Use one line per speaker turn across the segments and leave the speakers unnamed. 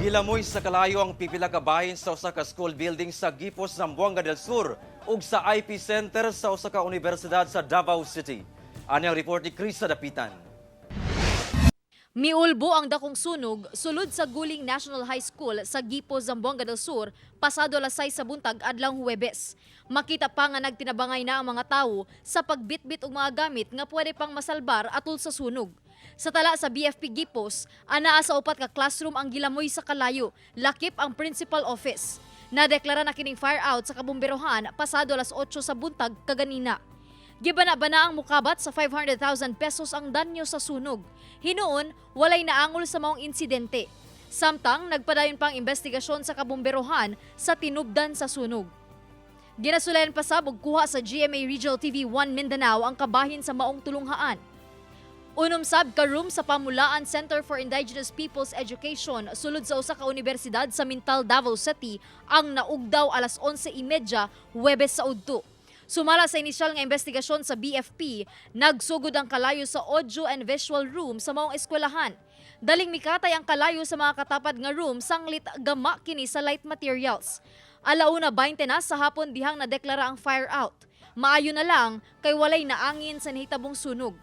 Gilamoy sa kalayo ang pipila ka bahin sa usa ka school building sa Guipos, Zamboanga Del Sur ug sa IP Center sa usa ka universidad sa Davao City. Ani ang report ni Krista Dapitan.
Miulbo ang dakong sunog sulod sa Guling National High School sa Guipos, Zamboanga del Sur pasado alas 6 sa buntag adlawng Huwebes. Makita pa nga nagtinabangay na ang mga tawo sa pagbitbit og mga gamit nga pwede pang masalbar atol sa sunog. Sa tala sa BFP Guipos, anaa sa upat ka classroom ang gilamoy sa kalayo, lakip ang principal office. Nadeklara na kining fire out sa kabumberohan pasado alas 8 sa buntag kaganina. Gibana-bana ang mukabat sa 500,000 pesos ang danyo sa sunog. Hinuon, walay naangol sa maong insidente. Samtang, nagpadayon pang investigasyon sa kabumberohan sa tinubdan sa sunog. Ginasulayan pa sabog kuha sa GMA Regional TV 1 Mindanao ang kabahin sa maong tulunghaan. Unom sab ka room sa Pamulaan Center for Indigenous Peoples Education sulod sa usa ka universidad sa Mintal, Davao City ang naugdaw alas 11:30 Huwebes sa udto. Sumala sa inisyal nga investigasyon sa BFP, nagsugod ang kalayo sa audio and visual room sa maong eskwelahan. Daling mikatay ang kalayo sa mga katapad nga room sanglit gama kini sa light materials. Alauna 20 na sa hapon dihang nadeklara ang fire out. Maayo na lang kay walay naangin sa nahitabong sunog.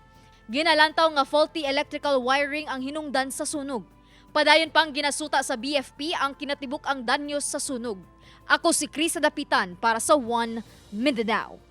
Ginalantaw nga faulty electrical wiring ang hinungdan sa sunog. Padayon pang ginasuta sa BFP ang kinatibuk ang danyos sa sunog. Ako si Krista Dapitan para sa 1 Mindanao.